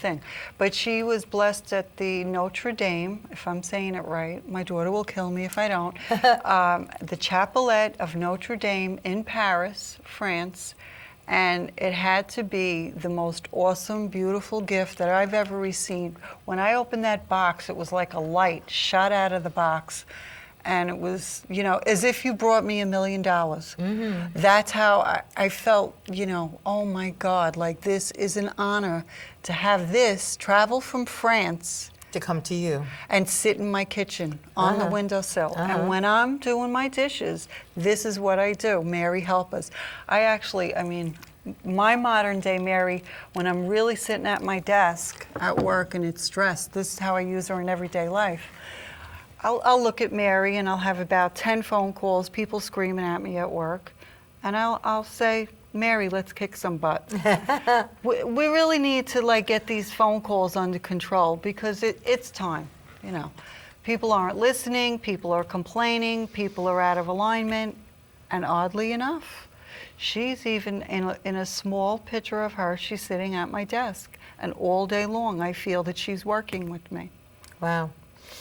thing. But she was blessed at the Notre Dame, if I'm saying it right. My daughter will kill me if I don't. The Chapelette of Notre Dame in Paris, France. And it had to be the most awesome, beautiful gift that I've ever received. When I opened that box, it was like a light shot out of the box. And it was, you know, as if you brought me $1 million. Mm-hmm. That's how I felt, you know, oh my God, like this is an honor to have this travel from France. To come to you. And sit in my kitchen on the windowsill. And when I'm doing my dishes, this is what I do. Mary, help us. I mean, my modern day Mary, when I'm really sitting at my desk at work and it's stressed, this is how I use her in everyday life. I'll look at Mary and I'll have about 10 phone calls, people screaming at me at work, and I'll say, Mary, let's kick some butt. we really need to like get these phone calls under control because it's time, you know. People aren't listening, people are complaining, people are out of alignment, and oddly enough, she's even in a small picture of her, she's sitting at my desk, and all day long I feel that she's working with me. Wow.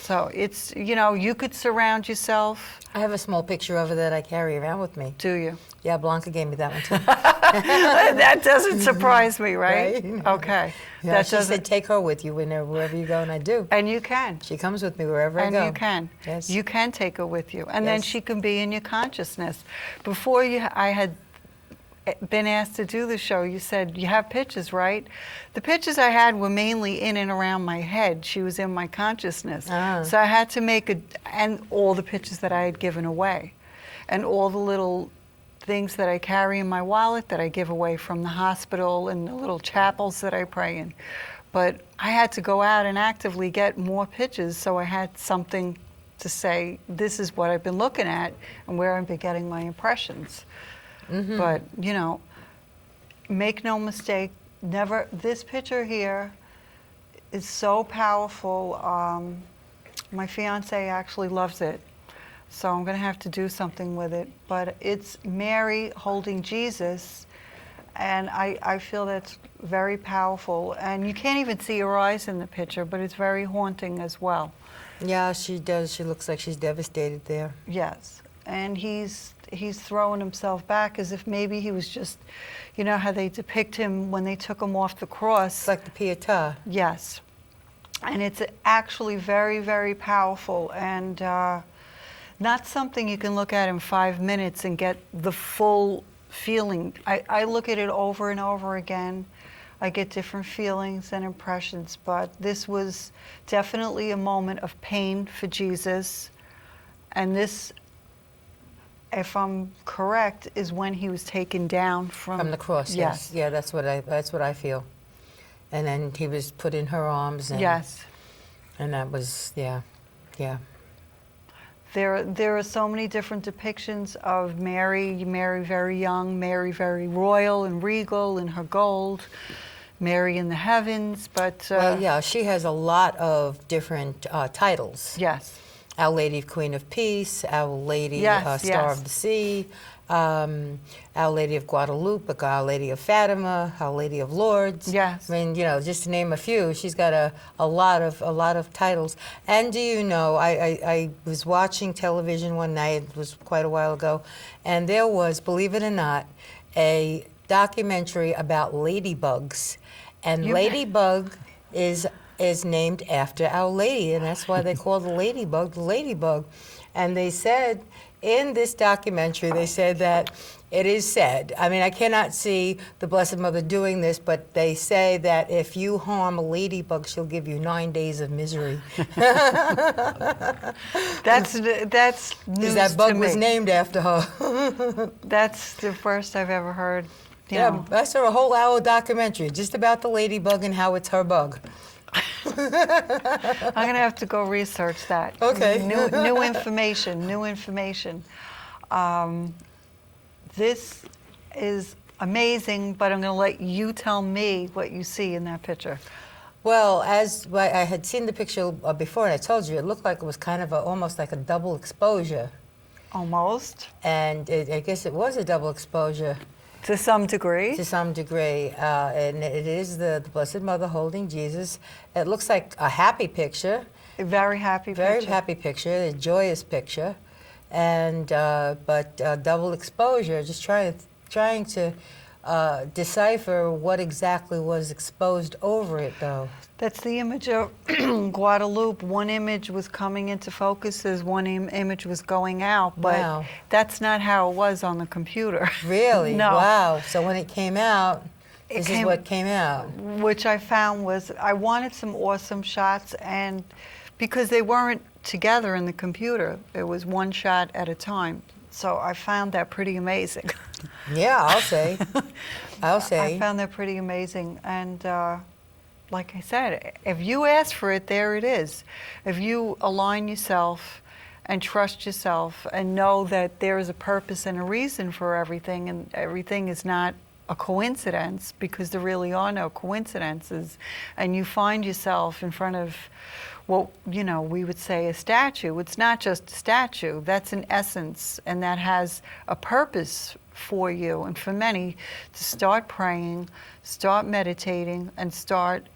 So it's, you know, you could surround yourself. I have a small picture of her that I carry around with me. Do you? Yeah, Blanca gave me that one too. That doesn't surprise me, right? Right? Okay. Yeah, That she said take her with you wherever you go, and I do. And you can. She comes with me wherever I go. And you can. Yes. You can take her with you. And then she can be in your consciousness. Before I had been asked to do the show, you said, you have pictures, right? The pictures I had were mainly in and around my head. She was in my consciousness. So I had to make and all the pictures that I had given away. And all the little things that I carry in my wallet that I give away from the hospital and the little chapels that I pray in. But I had to go out and actively get more pictures, so I had something to say, this is what I've been looking at and where I've been getting my impressions. Mm-hmm. But, you know, make no mistake, this picture here is so powerful. My fiance actually loves it, so I'm going to have to do something with it. But it's Mary holding Jesus, and I feel that's very powerful. And you can't even see her eyes in the picture, but it's very haunting as well. Yeah, she does. She looks like she's devastated there. Yes, and he's throwing himself back as if maybe he was just, you know how they depict him when they took him off the cross. It's like the Pietà. Yes. And it's actually very, very powerful and not something you can look at in 5 minutes and get the full feeling. I look at it over and over again. I get different feelings and impressions, but this was definitely a moment of pain for Jesus. And this, if I'm correct, is when he was taken down from the cross. Yes. Yeah, that's what I feel. And then he was put in her arms. And, yes. And that was yeah. There are so many different depictions of Mary very young, Mary very royal and regal in her gold, Mary in the heavens. But well, yeah, she has a lot of different titles. Yes. Our Lady Queen of Peace, Our Lady Star of the Sea, Our Lady of Guadalupe, Our Lady of Fatima, Our Lady of Lourdes. Yes. I mean, you know, just to name a few, she's got a lot of titles. And do you know, I was watching television one night, it was quite a while ago, and there was, believe it or not, a documentary about ladybugs. And ladybug is named after Our Lady, and that's why they call the ladybug. And they said in this documentary, they said that it is said, I mean, I cannot see the Blessed Mother doing this, but they say that if you harm a ladybug, she'll give you 9 days of misery. That's news that bug to was me. named after her. That's the first I've ever heard. Yeah, that's a whole hour documentary just about the ladybug and how it's her bug. I'm going to have to go research that. Okay. New information. This is amazing, but I'm going to let you tell me what you see in that picture. Well, as I had seen the picture before, and I told you, it looked like it was kind of almost like a double exposure. Almost. And I guess it was a double exposure. To some degree. To some degree, and it is the Blessed Mother holding Jesus. It looks like a happy picture. A very happy Very picture. happy picture, a joyous picture, and but double exposure. Just trying to decipher what exactly was exposed over it, though. That's the image of Guadalupe. One image was coming into focus as one image was going out, but Wow. that's not how it was on the computer. Really? No. Wow. So when it came out, this is what came out. Which I found was, I wanted some awesome shots, and because they weren't together in the computer, it was one shot at a time. So I found that pretty amazing. Yeah, I'll say. I'll say. I found that pretty amazing, and like I said, if you ask for it, there it is. If you align yourself and trust yourself and know that there is a purpose and a reason for everything, and everything is not a coincidence, because there really are no coincidences, and you find yourself in front of what, we would say a statue. It's not just a statue. That's an essence, and that has a purpose for you and for many, to start praying, start meditating, and start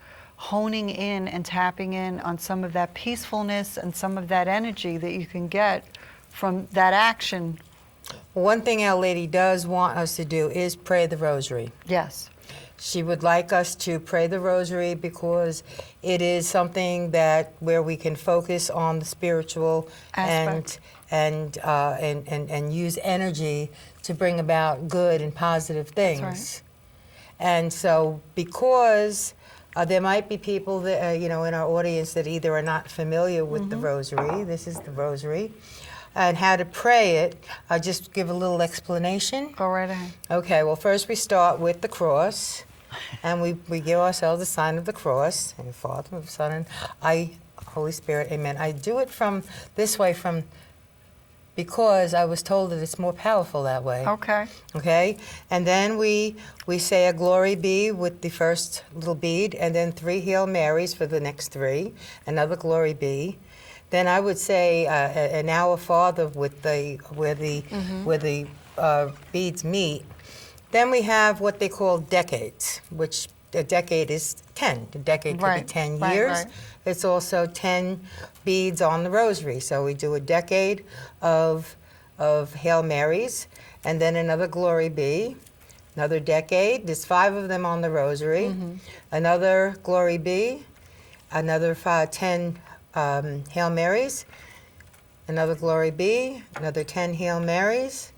honing in and tapping in on some of that peacefulness and some of that energy that you can get from that action. One thing Our Lady does want us to do is pray the rosary. Yes. She would like us to pray the rosary because it is something where we can focus on the spiritual Aspect. and use energy to bring about good and positive things. That's right. And so, because there might be people that in our audience that either are not familiar with the rosary. This is the rosary, and how to pray it. I'll just give a little explanation. Go right ahead. Okay, well, first we start with the cross, and we give ourselves the sign of the cross, and Father, Son, and I, Holy Spirit, amen. I do it this way because I was told that it's more powerful that way. Okay. Okay, and then we say a glory be with the first little bead, and then 3 Hail Marys for the next 3, another glory be. Then I would say an Our Father with where the beads meet. Then we have what they call decades, which a decade is 10. A decade could be 10 years. Right. It's also 10 beads on the rosary. So we do a decade of Hail Marys, and then another glory be, another decade. There's 5 of them on the rosary. Another glory be, another 10 Hail Marys, another glory be, another 10 Hail Marys,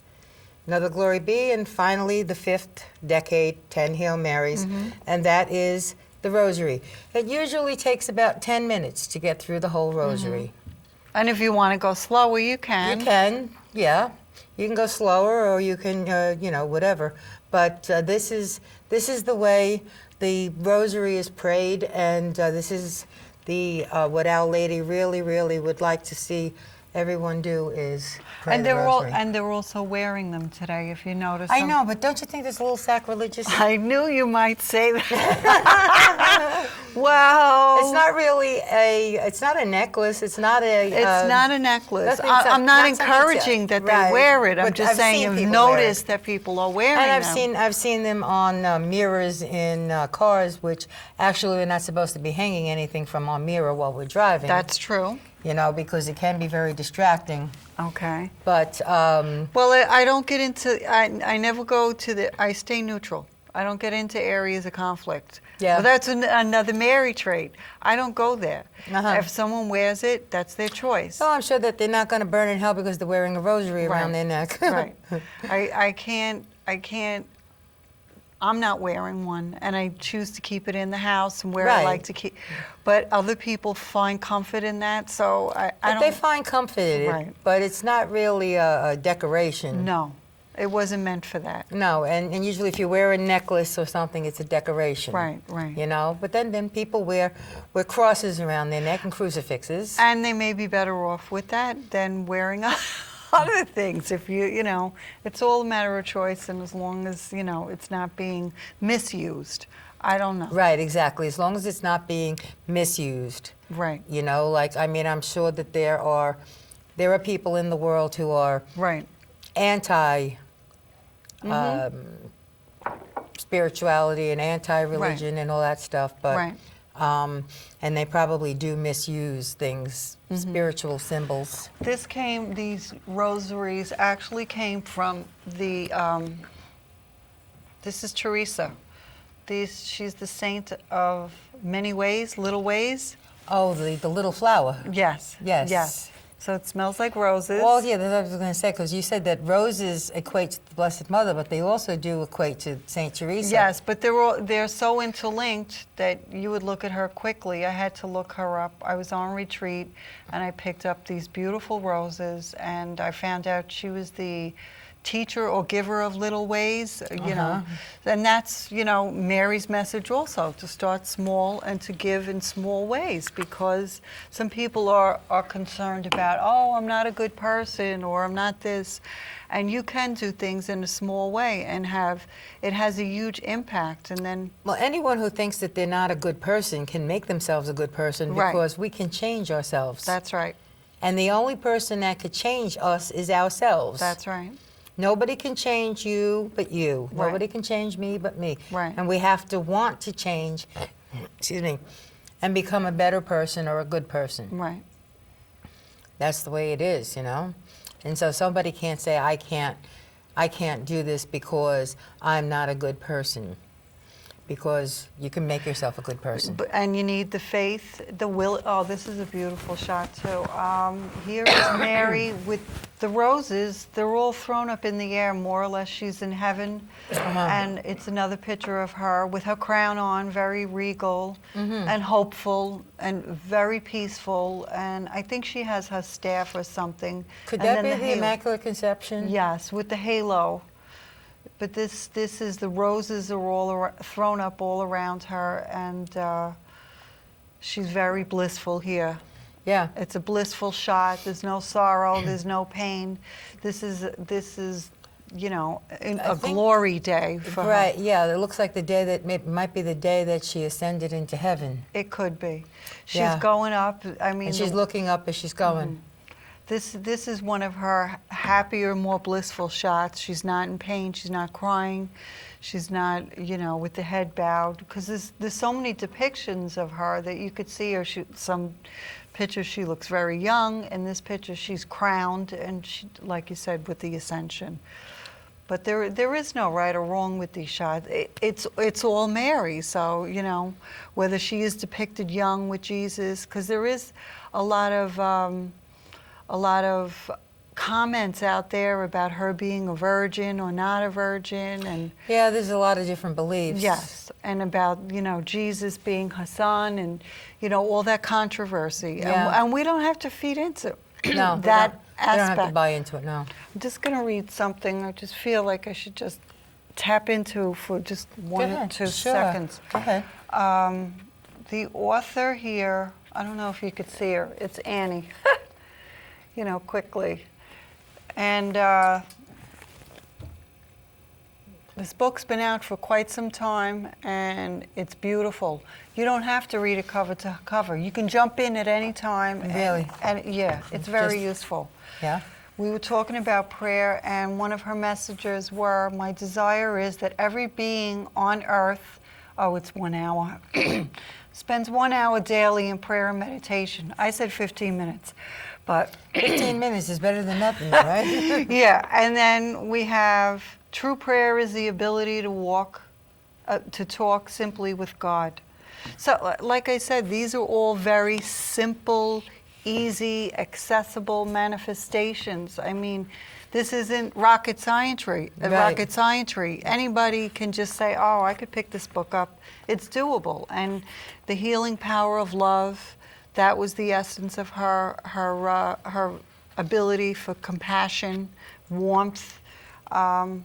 another glory be, and finally the 5th decade, 10 Hail Marys, and that is the rosary. It usually takes about 10 minutes to get through the whole rosary. And if you want to go slower, you can. You can, yeah. You can go slower, or you can, whatever. But this is the way the rosary is prayed, and this is what Our Lady really, really would like to see everyone do is pray the rosary. And they're also wearing them today, if you notice. I know, but don't you think that's a little sacrilegious? I knew you might say that. Well, It's not really it's not a necklace. It's not a. it's not a necklace. nothing I'm not not something encouraging that they right. wear it. I'm But just I've saying seen I've people wear noticed it. that people are wearing And them. I've seen them on mirrors in cars, which actually we're not supposed to be hanging anything from our mirror while we're driving. That's true. Because it can be very distracting. Okay. But Well, I don't get into. I never go to the. I stay neutral. I don't get into areas of conflict. Yeah. Well, that's another Mary trait. I don't go there. Uh-huh. If someone wears it, that's their choice. so I'm sure that they're not going to burn in hell because they're wearing a rosary around Right. their neck. Right. I can't. I'm not wearing one, and I choose to keep it in the house and where I Right. like to keep. But other people find comfort in that, so I But don't. they find comfort in it, Right. but it's not really a decoration. No, it wasn't meant for that. No, and usually if you wear a necklace or something, it's a decoration. Right, right. But then people wear crosses around their neck and crucifixes. And they may be better off with that than wearing other things. If it's all a matter of choice, and as long as it's not being misused. I don't know. Right, exactly. As long as it's not being misused. Right. I'm sure that there are people in the world who are Right. anti spirituality and anti-religion and all that stuff, but Right. And they probably do misuse things, spiritual symbols. These rosaries actually came from the, this is Teresa. She's the saint of many ways, little ways. Oh, the little flower. Yes. Yes. Yes. So it smells like roses. Well, yeah, that's what I was going to say, because you said that roses equate to the Blessed Mother, but they also do equate to Saint Teresa. Yes, but they're so interlinked that you would look at her quickly. I had to look her up. I was on retreat, and I picked up these beautiful roses, and I found out she was the teacher or giver of little ways, you know. And that's, you know, Mary's message also, to start small and to give in small ways, because some people are concerned about, oh, I'm not a good person, or I'm not this. And you can do things in a small way and it has a huge impact. And then, well, anyone who thinks that they're not a good person can make themselves a good person, because we can change ourselves. That's right. And the only person that could change us is ourselves. That's right. Nobody can change you but you. Right. Nobody can change me but me. Right. And we have to want to change, excuse me, and become a better person or a good person. Right. That's the way it is, you know? And so somebody can't say, I can't do this because I'm not a good person. Because you can make yourself a good person. And you need the faith, the will. Oh, this is a beautiful shot too. Here is Mary with the roses. They're all thrown up in the air, more or less. She's in heaven. And it's another picture of her with her crown on, very regal and hopeful and very peaceful. And I think she has her staff or something. Could And that then be the Immaculate Conception? Yes, with the halo. But this is, the roses are all thrown up all around her, and she's very blissful here. Yeah. It's a blissful shot. There's no sorrow. There's no pain. This is, you know, a glory day for her. Right. Yeah. It looks like the day that might be the day that she ascended into heaven. It could be. She's going up. I mean, and she's looking up as she's going. This is one of her happier, more blissful shots. She's not in pain. She's not crying. She's not, you know, with the head bowed. Because there's so many depictions of her that you could see her. Some pictures she looks very young. In this picture she's crowned, and she, like you said, with the Ascension. But there is no right or wrong with these shots. It's all Mary. So, you know, whether she is depicted young with Jesus, because there is a lot of comments out there about her being a virgin or not a virgin, and yeah, there's a lot of different beliefs. Yes, and about, you know, Jesus being her son, and, you know, all that controversy. And we don't have to feed into that aspect. They don't have to buy into it. No. I'm just going to read something. I just feel like I should just tap into for just 1 or 2 seconds. Go ahead. The author here, I don't know if you could see her. It's Annie. You know, quickly. And this book's been out for quite some time, and it's beautiful. You don't have to read it cover to cover. You can jump in at any time. Really? And yeah, it's very useful. Yeah? We were talking about prayer, and one of her messages were, my desire is that every being on earth, oh, it's 1 hour, spends 1 hour daily in prayer and meditation. I said 15 minutes. But 15 minutes is better than nothing, right? Yeah, and then we have true prayer is the ability to talk simply with God. So, like I said, these are all very simple, easy, accessible manifestations. I mean, this isn't rocket science. Rocket science. Anybody can just say, "Oh, I could pick this book up." It's doable, and the healing power of love. That was the essence of her ability for compassion, warmth. I'm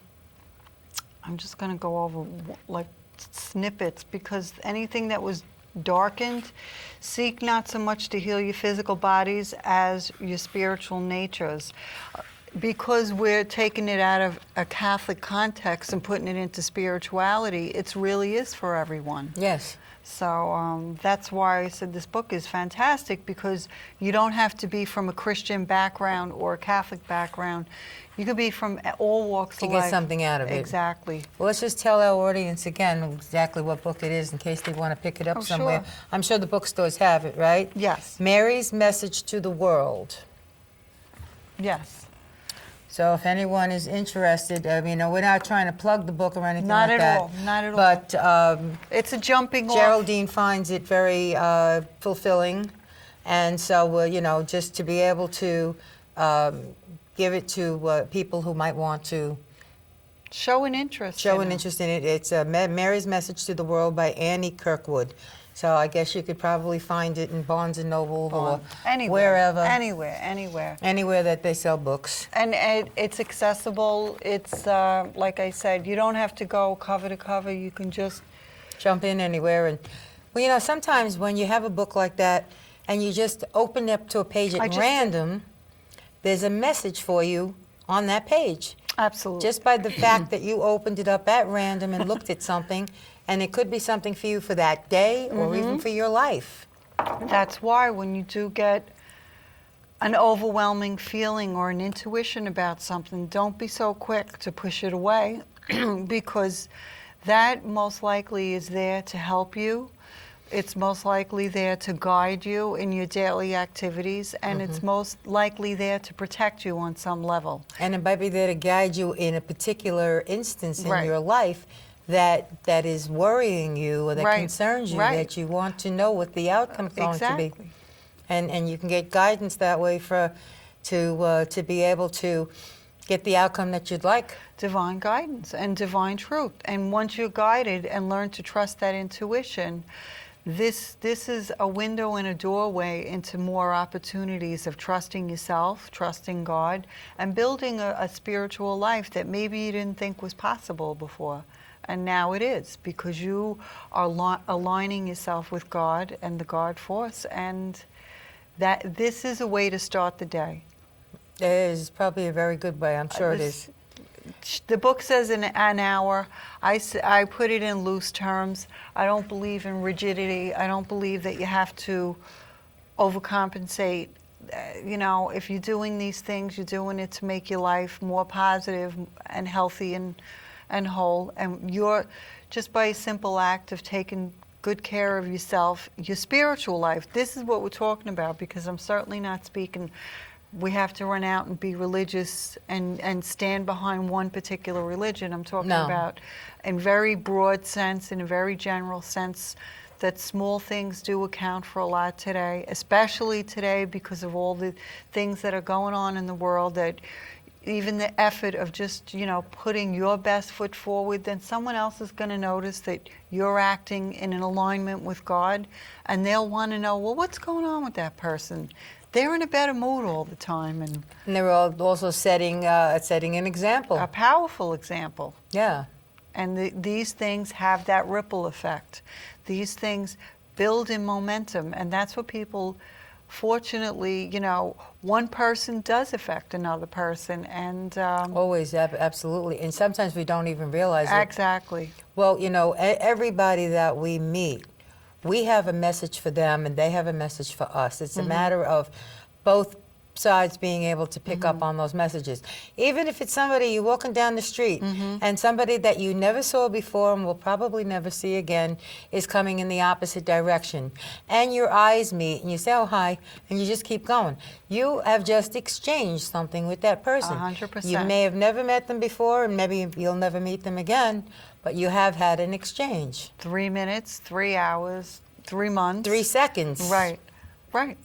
just going to go over like snippets, because anything that was darkened, seek not so much to heal your physical bodies as your spiritual natures. Because we're taking it out of a Catholic context and putting it into spirituality, it really is for everyone. Yes. So that's why I said this book is fantastic, because you don't have to be from a Christian background or a Catholic background. You could be from all walks To of get life. something out of it. Exactly. Well, let's just tell our audience again exactly what book it is in case they want to pick it up Oh, somewhere. sure. I'm sure the bookstores have it, right? Yes. Mary's Message to the World. Yes. So if anyone is interested, we're not trying to plug the book or anything Not like at that. all. Not at all. But It's a jumping off. Geraldine finds it very fulfilling, and so just to be able to give it to people who might want to Show an interest. show in an it. interest in it. It's Mary's Message to the World by Annie Kirkwood. So I guess you could probably find it in Barnes and Noble or wherever, anywhere that they sell books. And it's accessible. It's like I said, you don't have to go cover to cover. You can just Jump in anywhere. And sometimes when you have a book like that and you just open up to a page at random, there's a message for you on that page. absolutely. Just by the fact that you opened it up at random and looked at something, and it could be something for you for that day or even for your life. That's why when you do get an overwhelming feeling or an intuition about something, don't be so quick to push it away, because that most likely is there to help you. It's most likely there to guide you in your daily activities, and it's most likely there to protect you on some level. And it might be there to guide you in a particular instance in Right. your life that is worrying you or that Right. concerns you, Right. that you want to know what the outcome's going to be. Exactly. And you can get guidance that way to be able to get the outcome that you'd like. Divine guidance and divine truth. And once you're guided and learn to trust that intuition, this is a window and a doorway into more opportunities of trusting yourself, trusting God, and building a spiritual life that maybe you didn't think was possible before. And now it is, because you are aligning yourself with God and the God force, and that this is a way to start the day. It is probably a very good way. I'm sure it is. The book says an hour. I put it in loose terms. I don't believe in rigidity. I don't believe that you have to overcompensate. If you're doing these things, you're doing it to make your life more positive and healthy and whole. And you're just by a simple act of taking good care of yourself, your spiritual life. This is what we're talking about, because I'm certainly not speaking we have to run out and be religious and stand behind one particular religion. I'm talking about in very broad sense, in a very general sense, that small things do account for a lot today, especially today because of all the things that are going on in the world, that even the effort of just, putting your best foot forward, then someone else is going to notice that you're acting in an alignment with God, and they'll want to know, well, what's going on with that person? They're in a better mood all the time, and they're also setting an example. A powerful example. Yeah. And these things have that ripple effect. These things build in momentum, and that's what people, fortunately, one person does affect another person, and always, absolutely. And sometimes we don't even realize it. Exactly. Well, everybody that we meet, we have a message for them and they have a message for us. It's a matter of both sides being able to pick up on those messages. Even if it's somebody you're walking down the street and somebody that you never saw before and will probably never see again is coming in the opposite direction, and your eyes meet and you say, oh, hi, and you just keep going. You have just exchanged something with that person. 100%. You may have never met them before, and maybe you'll never meet them again, but you have had an exchange. 3 minutes, 3 hours, 3 months. 3 seconds. Right. Right.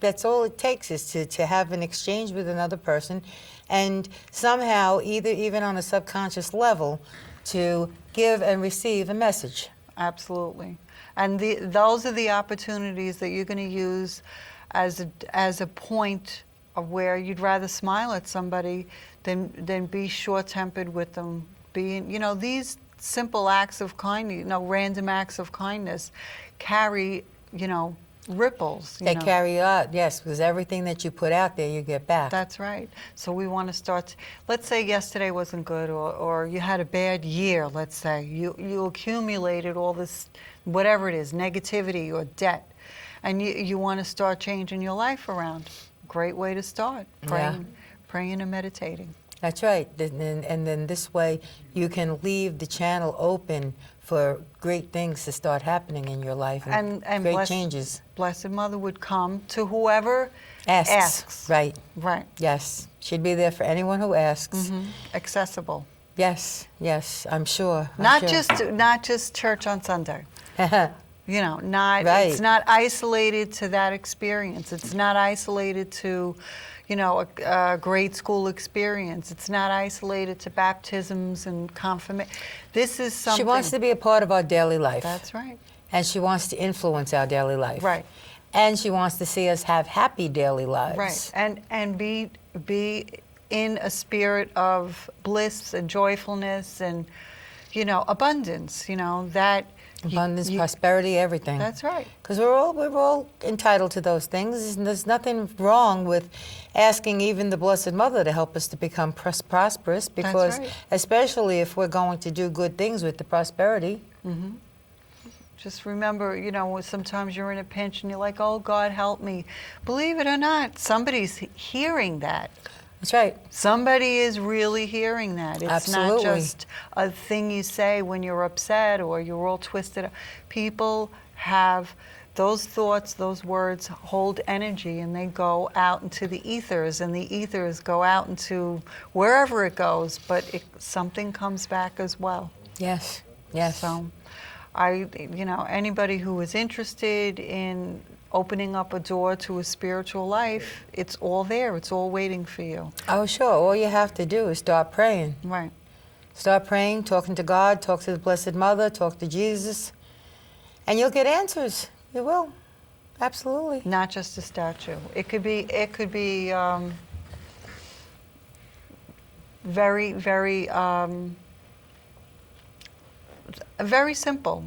That's all it takes, is to have an exchange with another person, and somehow, even on a subconscious level, to give and receive a message. Absolutely. And those are the opportunities that you're going to use as a point of where you'd rather smile at somebody than be short-tempered with them. These simple acts of kindness, random acts of kindness carry, ripples. They carry out, yes, because everything that you put out there, you get back. That's right. So we want to start, let's say yesterday wasn't good, or you had a bad year, let's say. You accumulated all this, whatever it is, negativity or debt, and you want to start changing your life around. Great way to start, praying and meditating. That's right. And then this way you can leave the channel open for great things to start happening in your life and great changes. Blessed Mother would come to whoever asks. Right. Right. Yes. She'd be there for anyone who asks. Accessible. Yes. Yes. I'm sure. Not just church on Sunday. You know, it's not isolated to that experience. It's not isolated to, you know, a grade school experience. It's not isolated to baptisms and confirmation. This is something. She wants to be a part of our daily life. That's right. And she wants to influence our daily life. Right. And she wants to see us have happy daily lives. Right. And be in a spirit of bliss and joyfulness and, you know, abundance, you know, that. Abundance, prosperity, everything. That's right. Because we're all entitled to those things. And there's nothing wrong with asking even the Blessed Mother to help us to become prosperous. Because especially if we're going to do good things with the prosperity. Just remember, you know, sometimes you're in a pinch and you're like, oh, God, help me. Believe it or not, somebody's hearing that. That's right. Somebody is really hearing that. It's Absolutely. not just a thing you say when you're upset or you're all twisted. People have those thoughts, those words hold energy, and they go out into the ethers, and the ethers go out into wherever it goes, but something comes back as well. Yes, yes. So you know, anybody who is interested in opening up a door to a spiritual life, it's all there. It's all waiting for you. Oh, sure. All you have to do is start praying. Right. Start praying, talking to God, talk to the Blessed Mother, talk to Jesus, and you'll get answers. You will. Absolutely. Not just a statue. It could be very, very, very simple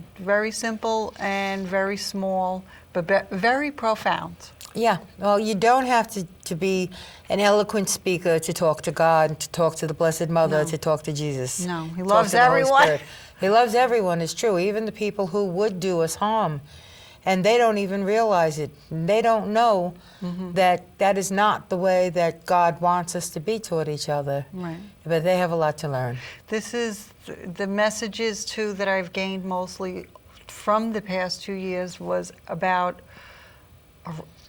and very small, but very profound. Yeah. Well, you don't have to be an eloquent speaker to talk to God, to talk to the Blessed Mother, to talk to Jesus. No, He loves everyone. He loves everyone, it's true. Even the people who would do us harm. And they don't even realize it. They don't know that is not the way that God wants us to be toward each other. Right. But they have a lot to learn. This is the messages, too, that I've gained mostly from the past 2 years was about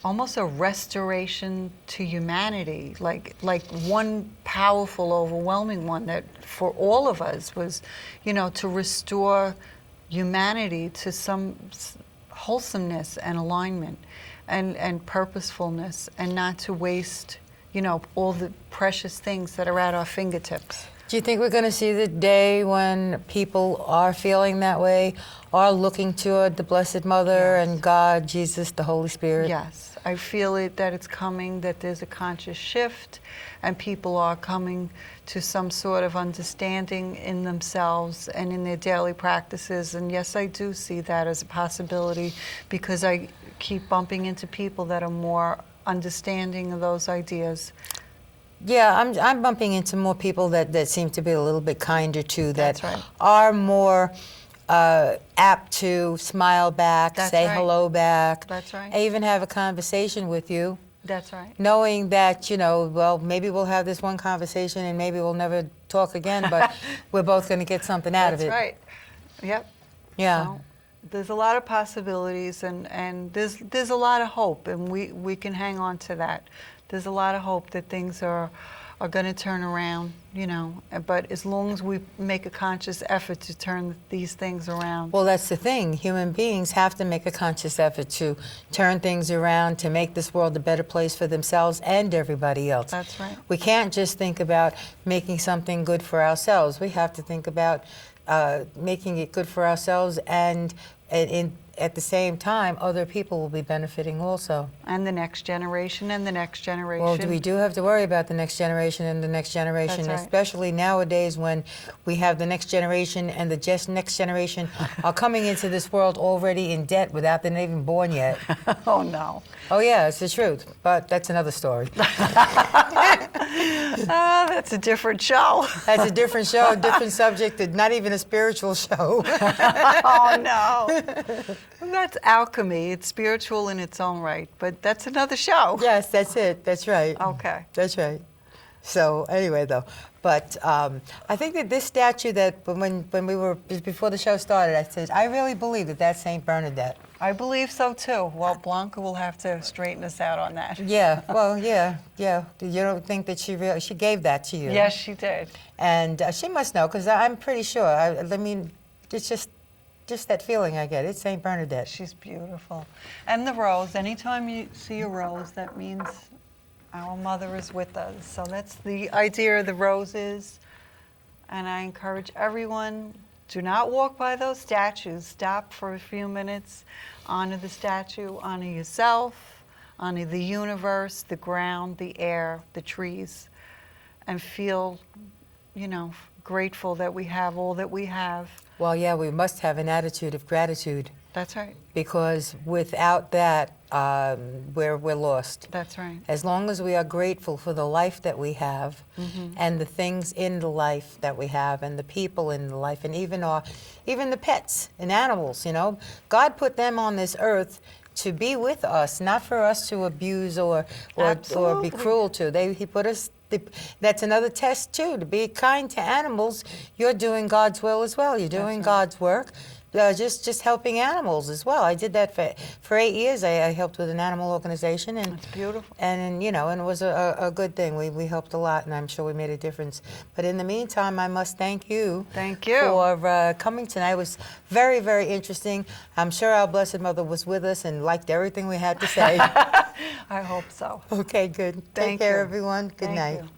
almost a restoration to humanity, like one powerful, overwhelming one that for all of us was, you know, to restore humanity to some wholesomeness and alignment and purposefulness, and not to waste, you know, all the precious things that are at our fingertips. Do you think we're going to see the day when people are feeling that way, are looking toward the Blessed Mother and God, Jesus, the Holy Spirit? Yes, I feel that it's coming, that there's a conscious shift, and people are coming to some sort of understanding in themselves and in their daily practices. And yes, I do see that as a possibility, because I keep bumping into people that are more understanding of those ideas. Yeah, I'm bumping into more people that seem to be a little bit kinder too, that That's right. are more apt to smile back, That's say right. hello back. That's right. Even have a conversation with you. That's right. Knowing that, you know, well, maybe we'll have this one conversation and maybe we'll never talk again, but we're both going to get something out of it. That's right. Yep. Yeah. So, there's a lot of possibilities, and there's a lot of hope, and we can hang on to that. There's a lot of hope that things are going to turn around, you know, but as long as we make a conscious effort to turn these things around. Well, that's the thing. Human beings have to make a conscious effort to turn things around, to make this world a better place for themselves and everybody else. That's right. We can't just think about making something good for ourselves. We have to think about making it good for ourselves and at the same time, other people will be benefiting also. And the next generation and the next generation. Well, we do have to worry about the next generation and the next generation, That's right. especially nowadays when we have the next generation and the next generation are coming into this world already in debt without them even born yet. Oh, no. Oh, yeah, it's the truth, but that's another story. That's a different show. That's a different show, a different subject, not even a spiritual show. Oh, no. That's alchemy. It's spiritual in its own right, but that's another show. Yes, that's it. That's right. Okay. That's right. So anyway, though, but I think that this statue that when we were before the show started, I said I really believe that that's Saint Bernadette. I believe so too. Well, Blanca will have to straighten us out on that. Yeah. Well, yeah. You don't think that she gave that to you? Yes, she did. And she must know because I'm pretty sure. I mean, it's just that feeling I get. It's Saint Bernadette. She's beautiful. And the rose. Anytime you see a rose, that means our mother is with us. So that's the idea of the roses. And I encourage everyone, do not walk by those statues. Stop for a few minutes, honor the statue, honor yourself, honor the universe, the ground, the air, the trees, and feel, grateful that we have all that we have. Well, yeah, we must have an attitude of gratitude. That's right. Because without that, we're lost. That's right. As long as we are grateful for the life that we have, and the things in the life that we have, and the people in the life, and even the pets and animals, God put them on this earth to be with us, not for us to abuse or be cruel to. He put us. That's another test too. To be kind to animals, you're doing God's will as well. You're doing God's work. Just helping animals as well. I did that for 8 years. I helped with an animal organization, and That's beautiful. And it was a good thing. We helped a lot, and I'm sure we made a difference. But in the meantime, I must thank you. Thank you for coming tonight. It was very, very interesting. I'm sure our Blessed Mother was with us and liked everything we had to say. I hope so. Okay, good. Thank Take care, you. everyone. Good Thank night. you.